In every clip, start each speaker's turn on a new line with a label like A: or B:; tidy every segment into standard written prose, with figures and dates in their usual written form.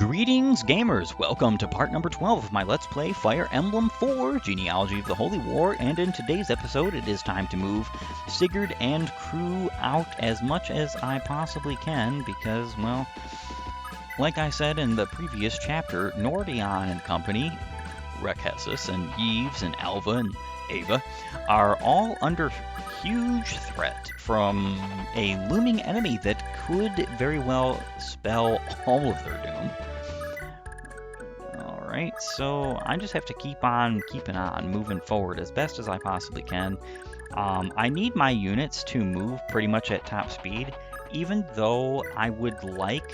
A: Greetings, gamers! Welcome to part number 12 of my Let's Play Fire Emblem 4, Genealogy of the Holy War, and in today's episode it is time to move Sigurd and crew out as much as I possibly can because, well, like I said in the previous chapter, Nordion and company, Rekessus and Yves and Alva and Ava, are all under huge threat from a looming enemy that could very well spell all of their doom. Alright, so I just have to keep on keeping on, moving forward as best as I possibly can. I need my units to move pretty much at top speed, even though I would like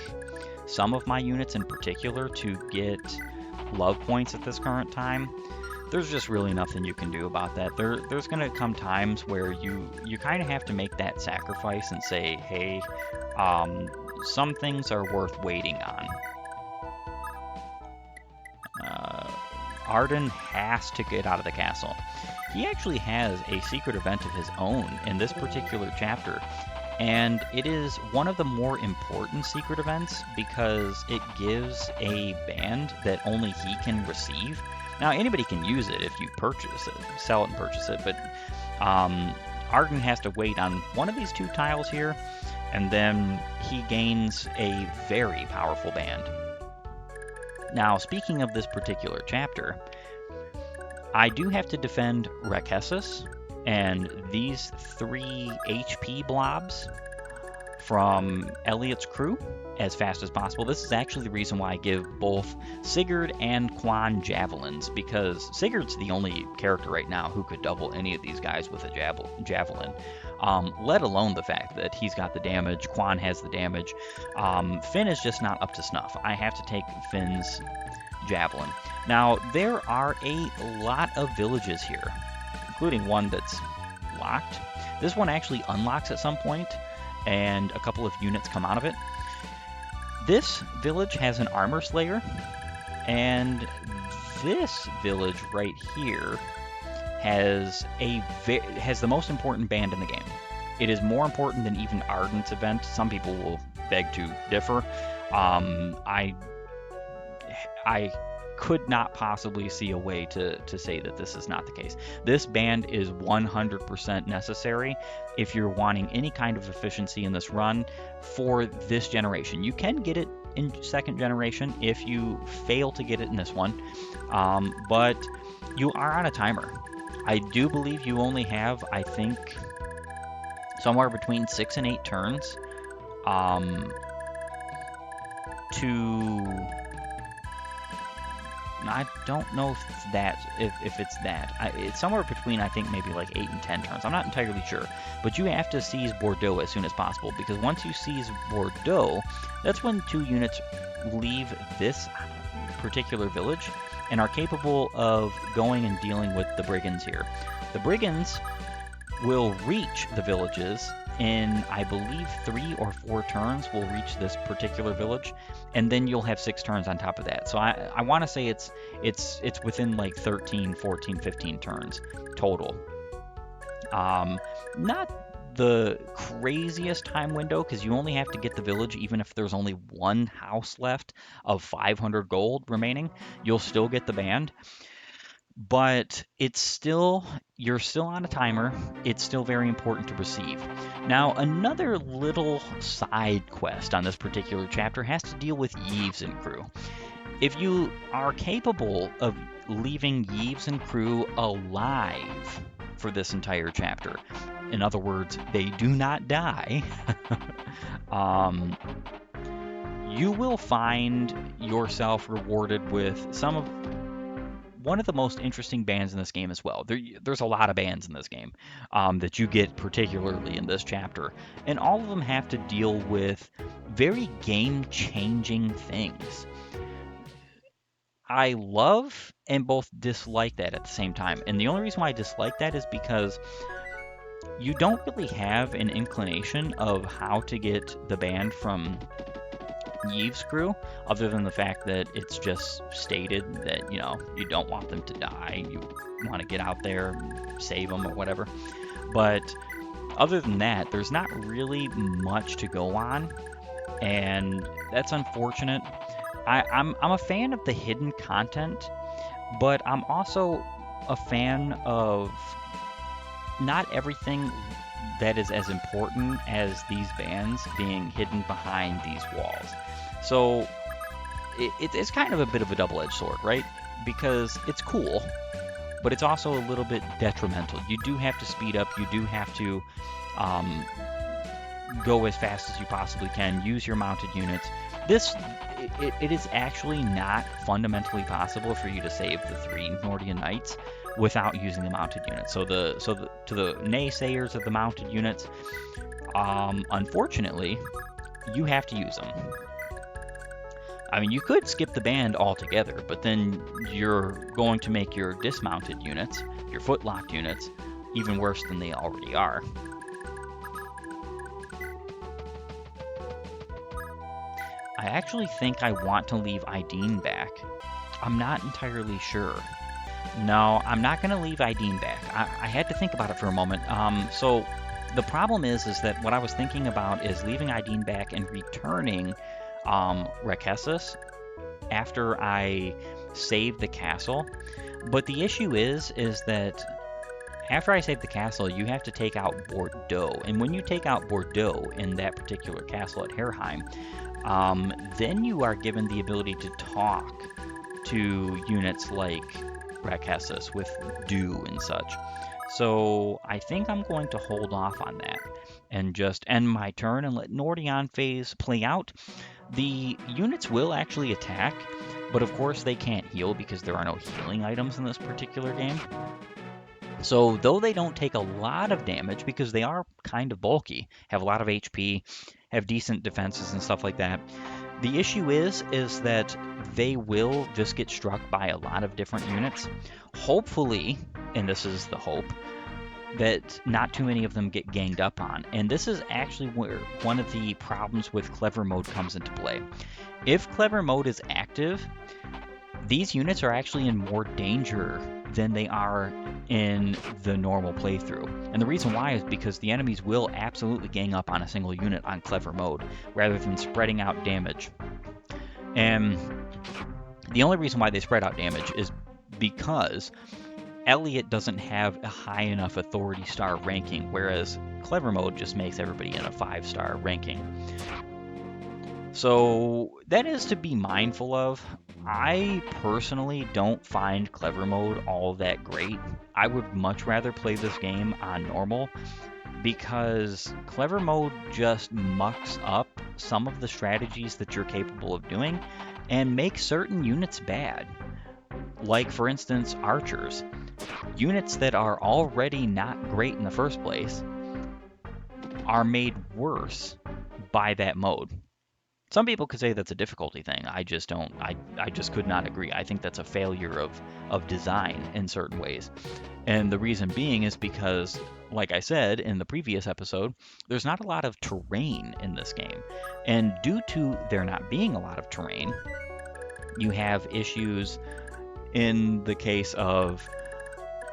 A: some of my units in particular to get love points at this current time. There's just really nothing you can do about that. There's going to come times where you kind of have to make that sacrifice and say, hey, some things are worth waiting on. Arden has to get out of the castle. He actually has a secret event of his own in this particular chapter, and it is one of the more important secret events because it gives a band that only he can receive. Now, anybody can use it if you purchase it, sell it and purchase it, but Arden has to wait on one of these two tiles here, and then he gains a very powerful band. Now, speaking of this particular chapter, I do have to defend Rekessus and these 3 HP blobs from Elliot's crew as fast as possible. This is actually the reason why I give both Sigurd and Quan javelins, because Sigurd's the only character right now who could double any of these guys with a javelin, let alone the fact that he's got the damage, Quan has the damage. Finn is just not up to snuff. I have to take Finn's javelin. Now, there are a lot of villages here, including one that's locked. This one actually unlocks at some point, and a couple of units come out of it. This village has an armor slayer, and this village right here has the most important band in the game. It is more important than even Arden's event. Some people will beg to differ. I could not possibly see a way to say that this is not the case. This band is 100% necessary if you're wanting any kind of efficiency in this run for this generation. You can get it in second generation if you fail to get it in this one, but you are on a timer. I do believe you only have, I think, somewhere between 6 and 8 turns to... I don't know if it's that. It's somewhere between, I think, maybe like 8 and 10 turns. I'm not entirely sure. But you have to seize Bordeaux as soon as possible, because once you seize Bordeaux, that's when 2 units leave this particular village and are capable of going and dealing with the brigands here. The brigands will reach the villages in, I believe, 3 or 4 turns will reach this particular village, and then you'll have 6 turns on top of that. So I want to say it's within like 13, 14, 15 turns total. Not the craziest time window, because you only have to get the village even if there's only 1 house left of 500 gold remaining. You'll still get the band. But you're still on a timer. It's still very important to receive. Now, another little side quest on this particular chapter has to deal with Yves and crew. If you are capable of leaving Yves and crew alive for this entire chapter, in other words, they do not die, you will find yourself rewarded with one of the most interesting bands in this game as well. There's a lot of bands in this game that you get particularly in this chapter, and all of them have to deal with very game-changing things. I love and both dislike that at the same time, and the only reason why I dislike that is because you don't really have an inclination of how to get the band from Yves' crew, other than the fact that it's just stated that, you know, you don't want them to die, you want to get out there and save them or whatever. But other than that, there's not really much to go on, and that's unfortunate. I'm a fan of the hidden content, but I'm also a fan of not everything that is as important as these bands being hidden behind these walls. So it's kind of a bit of a double-edged sword, right? Because it's cool, but it's also a little bit detrimental. You do have to speed up. You do have to um, go as fast as you possibly can. Use your mounted units. It is actually not fundamentally possible for you to save the 3 Nordion Knights without using the mounted units. To the naysayers of the mounted units, unfortunately, you have to use them. I mean, you could skip the band altogether, but then you're going to make your dismounted units, your footlocked units, even worse than they already are. I actually think I want to leave Ideen back. I'm not entirely sure. No, I'm not going to leave Ideen back. I had to think about it for a moment. So the problem is that what I was thinking about is leaving Ideen back and returning Rekessus after I save the castle. But the issue is that after I save the castle, you have to take out Bordeaux. And when you take out Bordeaux in that particular castle at Herheim, then you are given the ability to talk to units like Rekessus with Dew and such. So I think I'm going to hold off on that and just end my turn and let Nordion phase play out. The units will actually attack, but of course they can't heal because there are no healing items in this particular game. So though they don't take a lot of damage because they are kind of bulky, have a lot of HP, have decent defenses and stuff like that, the issue is that they will just get struck by a lot of different units. Hopefully, and this is the hope, that not too many of them get ganged up on. And this is actually where one of the problems with Clever Mode comes into play. If Clever Mode is active, these units are actually in more danger than they are in the normal playthrough. And the reason why is because the enemies will absolutely gang up on a single unit on Clever Mode, rather than spreading out damage. And the only reason why they spread out damage is because Elliot doesn't have a high enough authority star ranking, whereas Clever Mode just makes everybody in a 5-star ranking. So that is to be mindful of. I personally don't find Clever Mode all that great. I would much rather play this game on normal because Clever Mode just mucks up some of the strategies that you're capable of doing and makes certain units bad. Like, for instance, archers. Units that are already not great in the first place are made worse by that mode. Some people could say that's a difficulty thing. I just don't. I just could not agree. I think that's a failure of design in certain ways. And the reason being is because, like I said in the previous episode, there's not a lot of terrain in this game. And due to there not being a lot of terrain, you have issues in the case of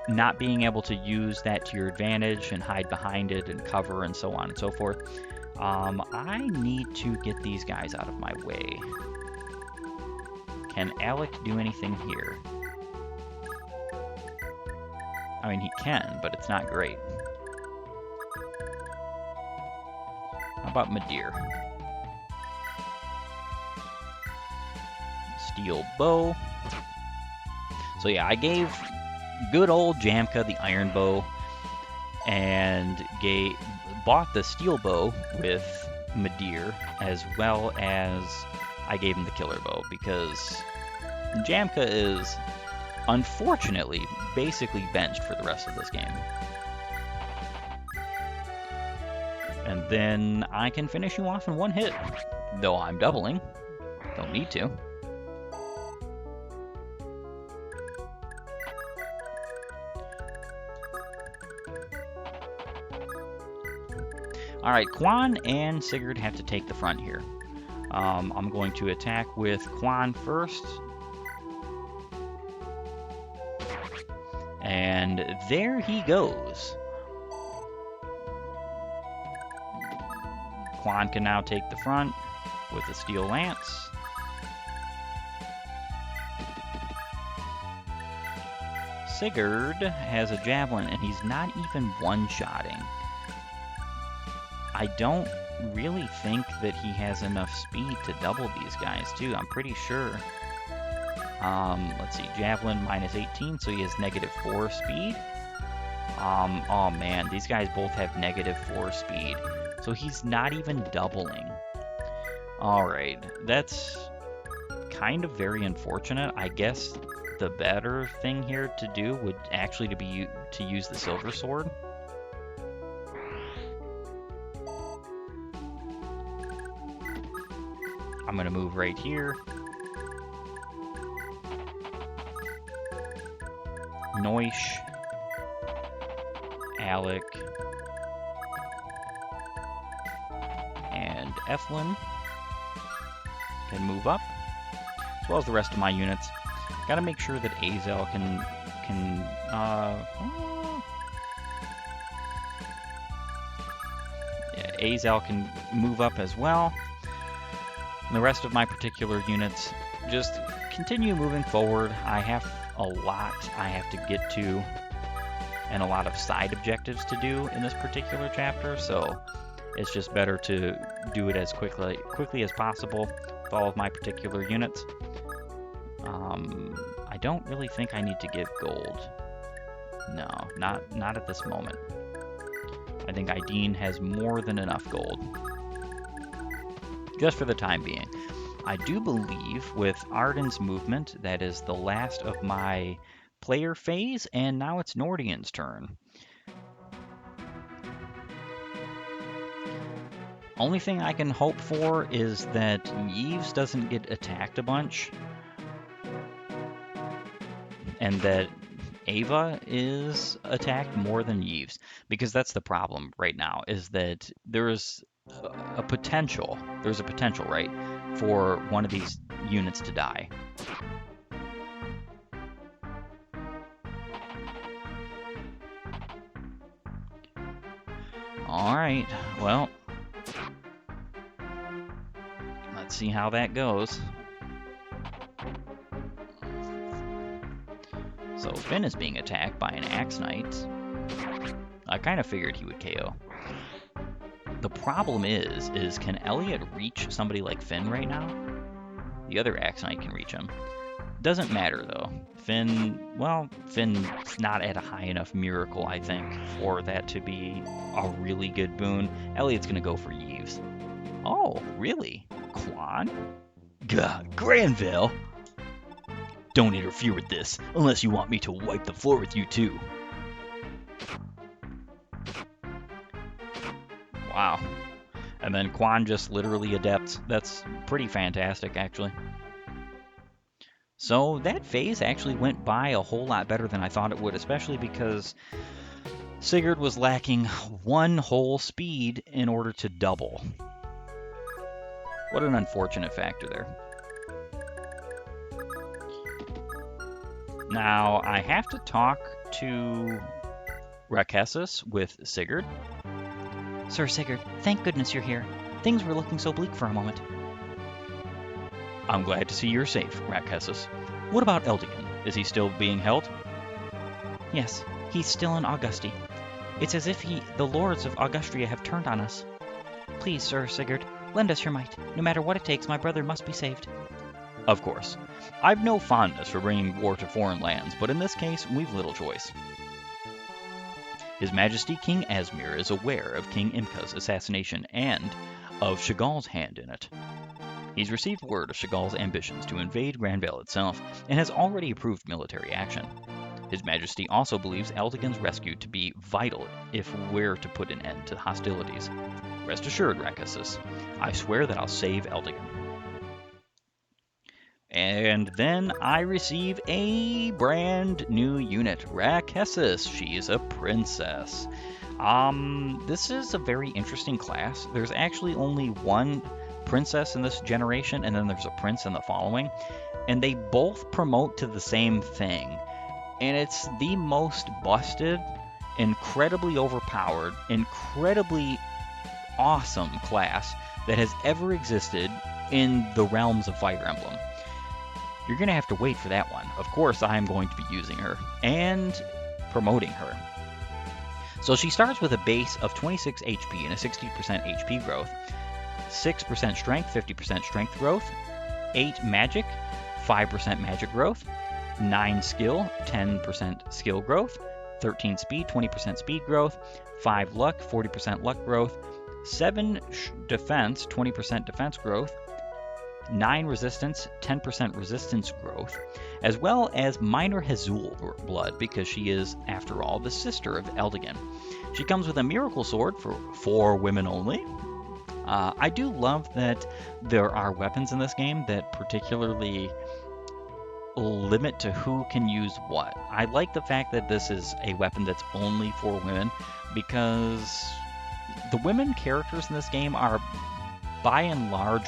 A: not being able to use that to your advantage and hide behind it and cover and so on and so forth. I need to get these guys out of my way. Can Alec do anything here? I mean, he can, but it's not great. How about Madeir? Steel bow. So yeah, I gave good old Jamka the iron bow and bought the steel bow with Madeir, as well as I gave him the killer bow, because Jamka is unfortunately basically benched for the rest of this game. And then I can finish you off in one hit, though I'm doubling. Don't need to. Alright, Quan and Sigurd have to take the front here. I'm going to attack with Quan first. And there he goes. Quan can now take the front with a steel lance. Sigurd has a javelin, and he's not even one-shotting. I don't really think that he has enough speed to double these guys, too. I'm pretty sure. Let's see, javelin minus 18, so he has -4 speed. Oh man, these guys both have -4 speed, so he's not even doubling. Alright, that's kind of very unfortunate. I guess the better thing here to do would actually be to use the silver sword. I'm gonna move right here. Noish, Alec, and Eflin can move up, as well as the rest of my units. Gotta make sure that Azel Azel can move up as well. And the rest of my particular units just continue moving forward. I have a lot I have to get to and a lot of side objectives to do in this particular chapter, so it's just better to do it as quickly as possible with all of my particular units. I don't really think I need to give gold. No, not at this moment. I think Ideen has more than enough gold, just for the time being. I do believe with Arden's movement, that is the last of my player phase, and now it's Nordion's turn. Only thing I can hope for is that Yves doesn't get attacked a bunch, and that Ava is attacked more than Yves, because that's the problem right now, is that there's a potential, right, for one of these units to die. Alright, well, let's see how that goes. So Finn is being attacked by an Axe Knight. I kind of figured he would KO. The problem is can Elliot reach somebody like Finn right now? The other Axe Knight can reach him. Doesn't matter though. Finn's not at a high enough miracle, I think, for that to be a really good boon. Elliot's gonna go for Yves. Oh, really? Quan? God, Granville! Don't interfere with this, unless you want me to wipe the floor with you too. Wow. And then Quan just literally adepts. That's pretty fantastic, actually. So that phase actually went by a whole lot better than I thought it would, especially because Sigurd was lacking 1 whole speed in order to double. What an unfortunate factor there. Now, I have to talk to Rakesis with Sigurd.
B: Sir Sigurd, thank goodness you're here. Things were looking so bleak for a moment.
A: I'm glad to see you're safe, Rakesis. What about Eldigan? Is he still being held?
B: Yes, he's still in Augusti. It's as if the lords of Augustria have turned on us. Please, Sir Sigurd, lend us your might. No matter what it takes, my brother must be saved.
A: Of course. I've no fondness for bringing war to foreign lands, but in this case, we've little choice. His Majesty King Asmir is aware of King Imka's assassination and of Chagall's hand in it. He's received word of Chagall's ambitions to invade Granville itself and has already approved military action. His Majesty also believes Eldigan's rescue to be vital if we're to put an end to hostilities. Rest assured, Rakesis, I swear that I'll save Eldigan. And then I receive a brand new unit, Rakesis. She's a princess. This is a very interesting class. There's actually only one princess in this generation, and then there's a prince in the following, and they both promote to the same thing. And it's the most busted, incredibly overpowered, incredibly awesome class that has ever existed in the realms of Fire Emblem. You're going to have to wait for that one. Of course, I'm going to be using her and promoting her. So she starts with a base of 26 HP and a 60% HP growth, 6% strength, 50% strength growth, 8 magic, 5% magic growth, 9 skill, 10% skill growth, 13 speed, 20% speed growth, 5 luck, 40% luck growth, 7 defense, 20% defense growth, 9 resistance, 10% resistance growth, as well as minor Hazul blood, because she is, after all, the sister of Eldigan. She comes with a miracle sword for women only. I do love that there are weapons in this game that particularly limit to who can use what. I like the fact that this is a weapon that's only for women, because the women characters in this game are, by and large,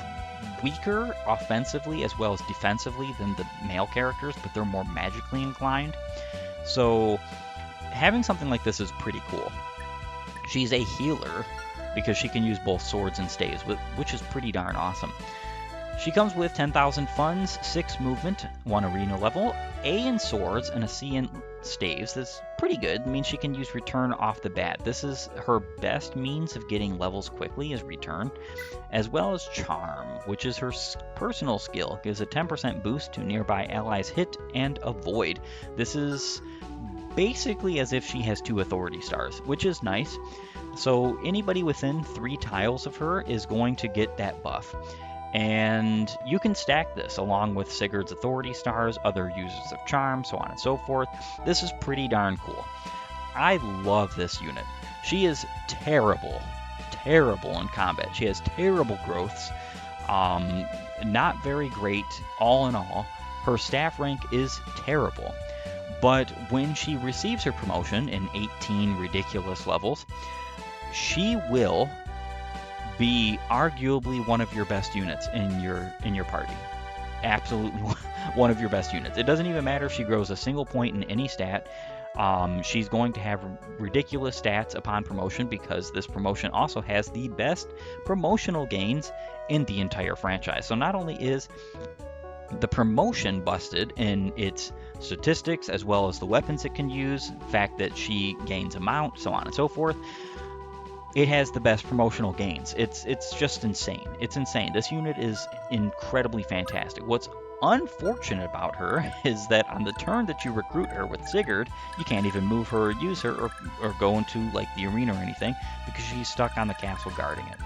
A: weaker offensively as well as defensively than the male characters, but they're more magically inclined. So having something like this is pretty cool. She's a healer because she can use both swords and staves, which is pretty darn awesome. She comes with 10,000 funds, 6 movement, 1 arena level, A in swords, and a C in staves. That's pretty good. It means she can use return off the bat. This is her best means of getting levels quickly, is return, as well as charm, which is her personal skill. Gives a 10% boost to nearby allies hit and avoid. This is basically as if she has 2 authority stars, which is nice. So anybody within 3 tiles of her is going to get that buff. And you can stack this along with Sigurd's authority stars, other users of charm, so on and so forth. This is pretty darn cool. I love this unit. She is terrible in combat. She has terrible growths, not very great all in all. Her staff rank is terrible. But when she receives her promotion in 18 ridiculous levels, she will be arguably one of your best units in your party. Absolutely one of your best units. It doesn't even matter if she grows a single point in any stat. She's going to have ridiculous stats upon promotion, because this promotion also has the best promotional gains in the entire franchise. So not only is the promotion busted in its statistics as well as the weapons it can use, the fact that she gains a mount, so on and so forth, it has the best promotional gains. It's just insane. It's insane. This unit is incredibly fantastic. What's unfortunate about her is that on the turn that you recruit her with Sigurd, you can't even move her or use her or go into like the arena or anything, because she's stuck on the castle guarding it.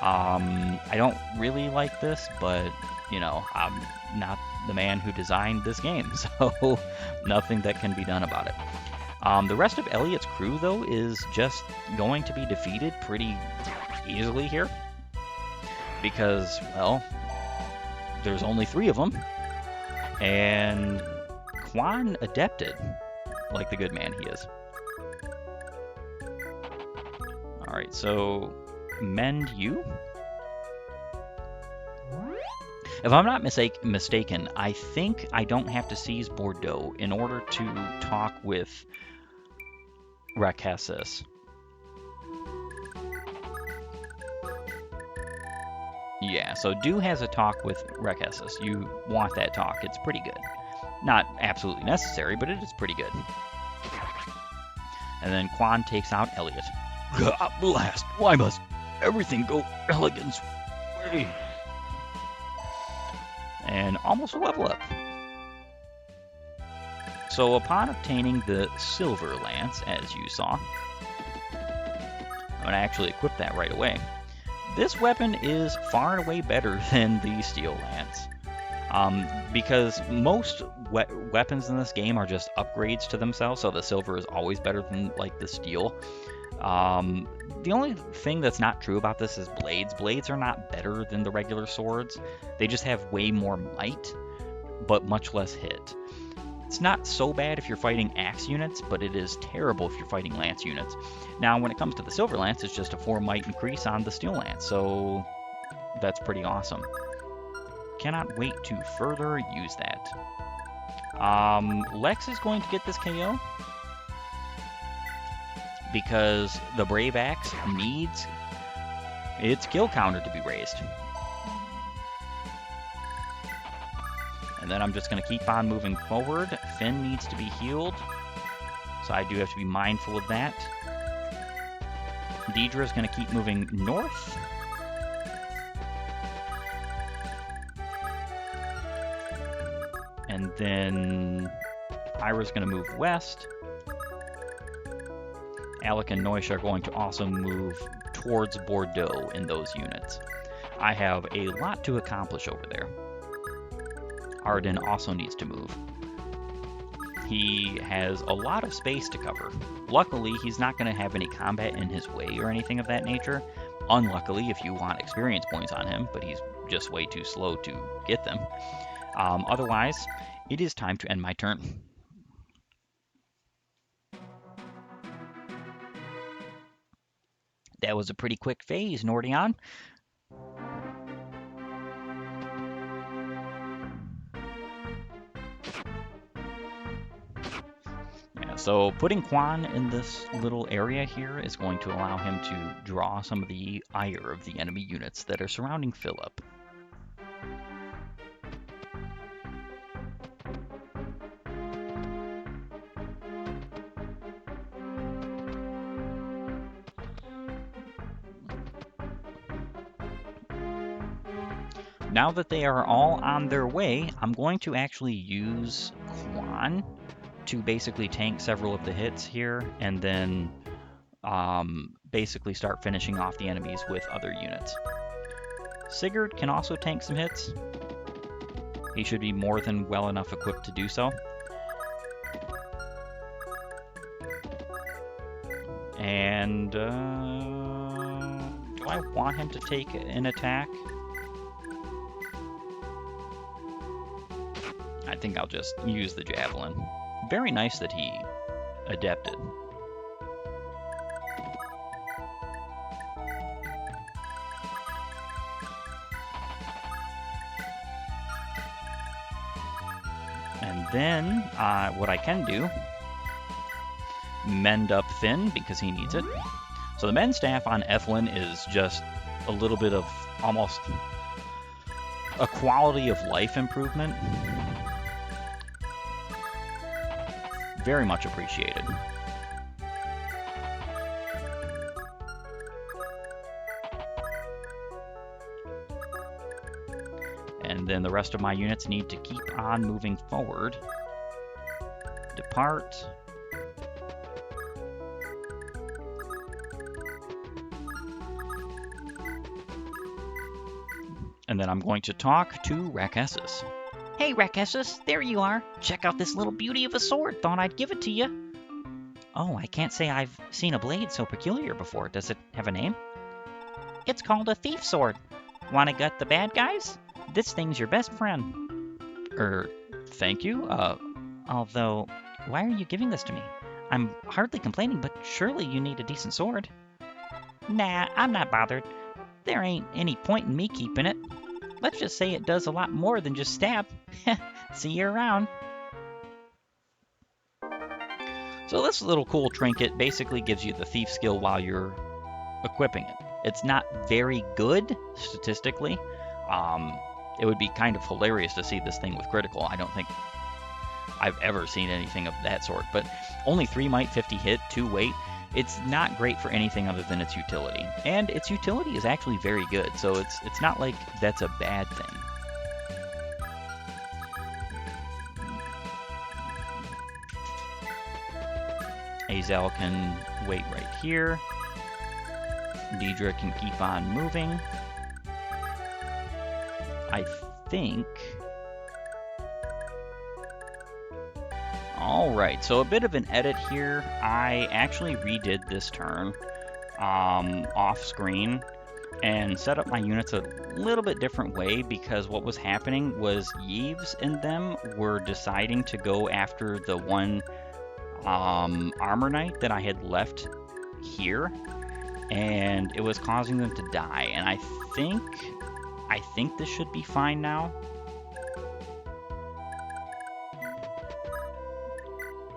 A: I don't really like this, but you know, I'm not the man who designed this game, so nothing that can be done about it. The rest of Elliot's crew, though, is just going to be defeated pretty easily here, because, well, there's only 3 of them, and Quan adepted, like the good man he is. Alright, so mend you. If I'm not mistaken, I think I don't have to seize Bordeaux in order to talk with Rakesis. Yeah, so Do has a talk with Rakesis. You want that talk. It's pretty good. Not absolutely necessary, but it is pretty good. And then Quan takes out Elliot. God blast! Why must everything go Elegant's way? And almost a level up. So upon obtaining the Silver Lance, as you saw, I'm going to actually equip that right away. This weapon is far and away better than the Steel Lance. Because most weapons in this game are just upgrades to themselves, so the silver is always better than like the steel. The only thing that's not true about this is blades. Blades are not better than the regular swords. They just have way more might, but much less hit. It's not so bad if you're fighting axe units, but it is terrible if you're fighting lance units. Now, when it comes to the silver lance, it's just a 4 might increase on the steel lance, so that's pretty awesome. Cannot wait to further use that. Lex is going to get this KO because the Brave Axe needs its kill counter to be raised. And then I'm just going to keep on moving forward. Finn needs to be healed, so I do have to be mindful of that. Deidre is going to keep moving north. And then Ira's going to move west. Alec and Noisha are going to also move towards Bordeaux in those units. I have a lot to accomplish over there. Arden also needs to move. He has a lot of space to cover. Luckily, he's not going to have any combat in his way or anything of that nature. Unluckily, if you want experience points on him, but he's just way too slow to get them. Otherwise, it is time to end my turn. That was a pretty quick phase, Nordion. So putting Quan in this little area here is going to allow him to draw some of the ire of the enemy units that are surrounding Philip. Now that they are all on their way, I'm going to actually use Quan to basically tank several of the hits here, and then basically start finishing off the enemies with other units. Sigurd can also tank some hits. He should be more than well enough equipped to do so. And do I want him to take an attack? I think I'll just use the javelin. Very nice that he adapted. And then what I can do, mend up Finn because he needs it. So the mend staff on Ethelyn is just a little bit of almost a quality of life improvement. Very much appreciated. And then the rest of my units need to keep on moving forward. Depart. And then I'm going to talk to Rakessus.
B: Hey, Rakessus, there you are. Check out this little beauty of a sword. Thought I'd give it to you. Oh, I can't say I've seen a blade so peculiar before. Does it have a name? It's called a thief sword. Wanna gut the bad guys? This thing's your best friend.
A: Thank you.
B: Although, why are you giving this to me? I'm hardly complaining, but surely you need a decent sword. Nah, I'm not bothered. There ain't any point in me keeping it. Let's just say it does a lot more than just stab. See you around.
A: So this little cool trinket basically gives you the thief skill while you're equipping it. It's not very good statistically. It would be kind of hilarious to see this thing with critical. I don't think I've ever seen anything of that sort. But only 3 might, 50 hit, 2 weight. It's not great for anything other than its utility. And its utility is actually very good, so it's not like that's a bad thing. Azel can wait right here. Deidre can keep on moving. I think... Alright, so a bit of an edit here. I actually redid this turn off screen and set up my units a little bit different way because what was happening was Yves and them were deciding to go after the one armor knight that I had left here, and it was causing them to die. And I think this should be fine now.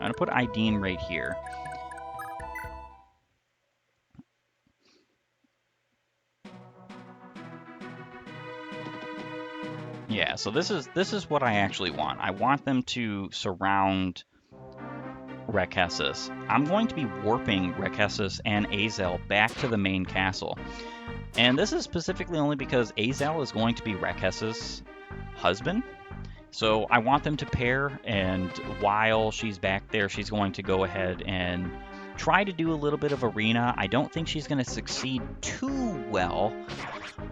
A: I'm going to put Ideen right here. Yeah, so this is what I actually want. I want them to surround Rekessis. I'm going to be warping Rekessis and Azel back to the main castle. And this is specifically only because Azel is going to be Rekessis' husband. So I want them to pair, and while she's back there, she's going to go ahead and try to do a little bit of arena. I don't think she's going to succeed too well,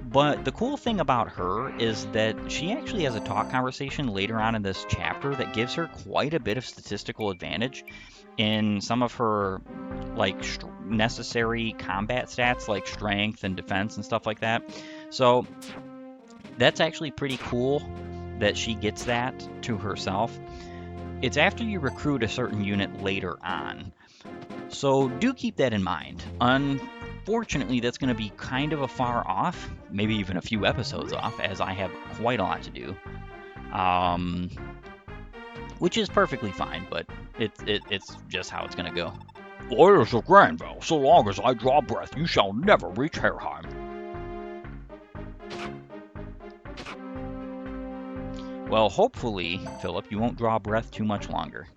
A: but the cool thing about her is that she actually has a talk conversation later on in this chapter that gives her quite a bit of statistical advantage in some of her like necessary combat stats like strength and defense and stuff like that. So that's actually pretty cool that she gets that to herself. It's after you recruit a certain unit later on. So do keep that in mind. Unfortunately, that's going to be kind of a far off, maybe even a few episodes off, as I have quite a lot to do. Which is perfectly fine, but it's just how it's going to go.
C: There's a grand vow. So long as I draw breath, you shall never reach Herheim.
A: Well, hopefully, Philip, you won't draw breath too much longer.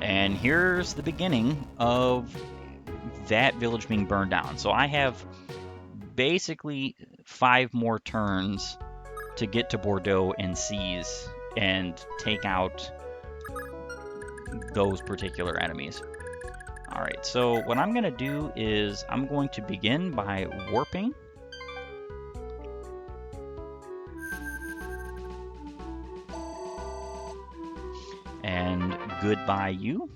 A: And here's the beginning of that village being burned down. So I have basically 5 more turns to get to Bordeaux and seize and take out those particular enemies. Alright, so what I'm going to do is I'm going to begin by warping. And goodbye you.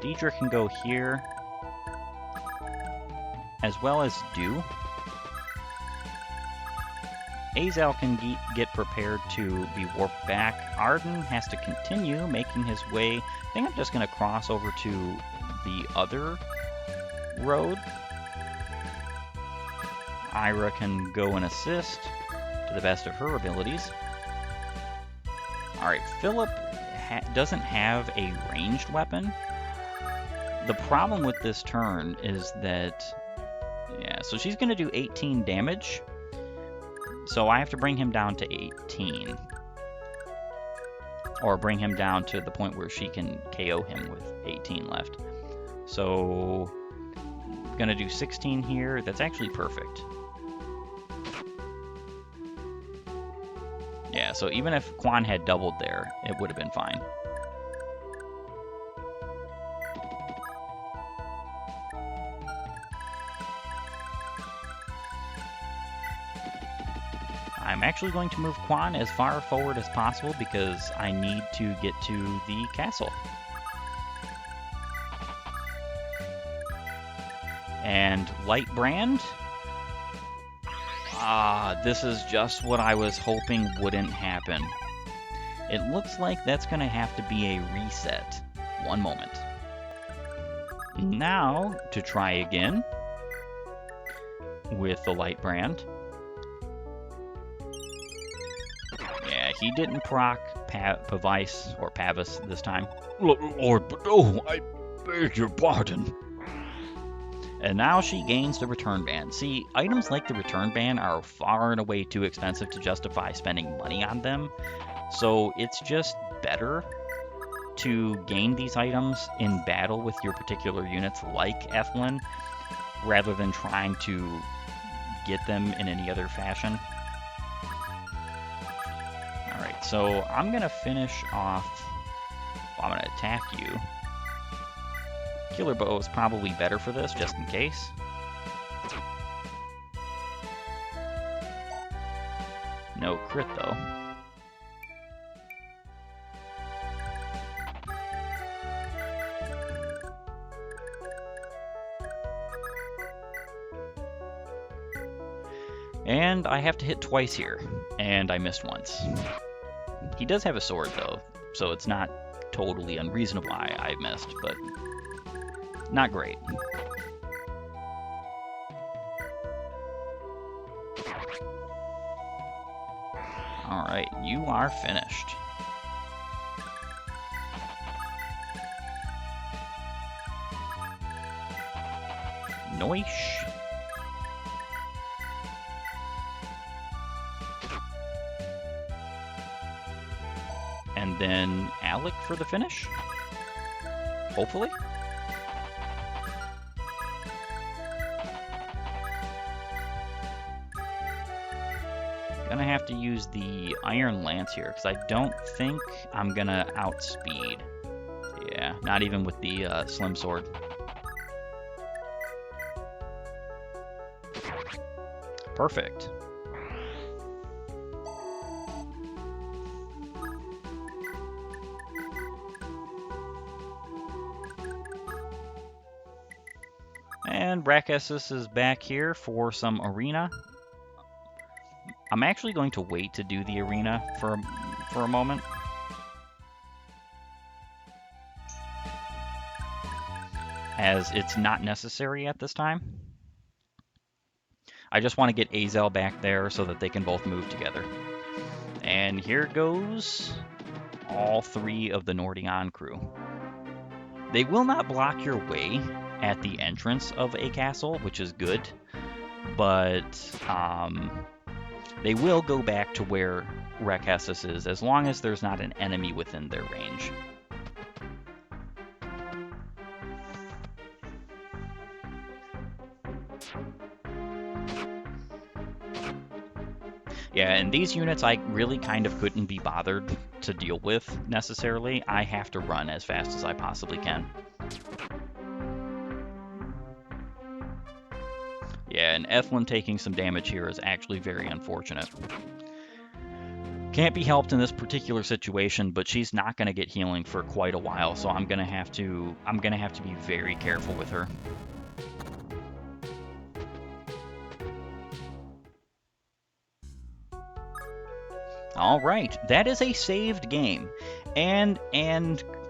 A: Deidre can go here, as well as do. Azel can get prepared to be warped back. Arden has to continue making his way. I think I'm just going to cross over to the other road. Ira can go and assist to the best of her abilities. Alright, Philip doesn't have a ranged weapon. The problem with this turn is that, yeah, so she's going to do 18 damage. So I have to bring him down to 18. Or bring him down to the point where she can KO him with 18 left. So, gonna do 16 here. That's actually perfect. Yeah, so even if Quan had doubled there, it would have been fine. I'm actually going to move Quan as far forward as possible because I need to get to the castle. And Lightbrand. This is just what I was hoping wouldn't happen. It looks like that's going to have to be a reset. One moment. Now, to try again with the Lightbrand. Yeah, he didn't proc Pavis or Pavis this time.
C: Lord, but oh, I beg your pardon.
A: And now she gains the return ban. See, items like the return ban are far and away too expensive to justify spending money on them. So it's just better to gain these items in battle with your particular units like Ethlin, rather than trying to get them in any other fashion. Alright, so I'm going to finish off. Well, I'm going to attack you. Killer Bow is probably better for this, just in case. No crit, though. And I have to hit twice here, and I missed once. He does have a sword, though, so it's not totally unreasonable I missed, but not great. Alright, you are finished. Noish. And then Alec for the finish. Hopefully. Gonna have to use the Iron Lance here, because I don't think I'm gonna outspeed. Yeah, not even with the Slim Sword. Perfect. And Brachessus is back here for some arena. I'm actually going to wait to do the arena for a moment. As it's not necessary at this time. I just want to get Azel back there so that they can both move together. And here goes all three of the Nordion crew. They will not block your way at the entrance of a castle, which is good, but they will go back to where Brachessus is as long as there's not an enemy within their range. Yeah, and these units I really kind of couldn't be bothered to deal with necessarily. I have to run as fast as I possibly can. Yeah, and Ethlyn taking some damage here is actually very unfortunate. Can't be helped in this particular situation, but she's not going to get healing for quite a while, so I'm gonna have to be very careful with her. All right, that is a saved game, and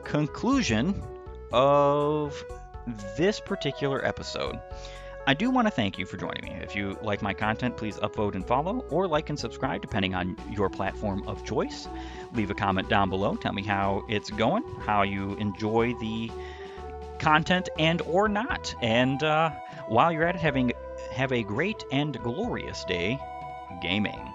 A: conclusion of this particular episode. I do want to thank you for joining me. If you like my content, please upvote and follow, or like and subscribe depending on your platform of choice. Leave a comment down below. Tell me how it's going, how you enjoy the content and or not. And while you're at it, have a great and glorious day gaming.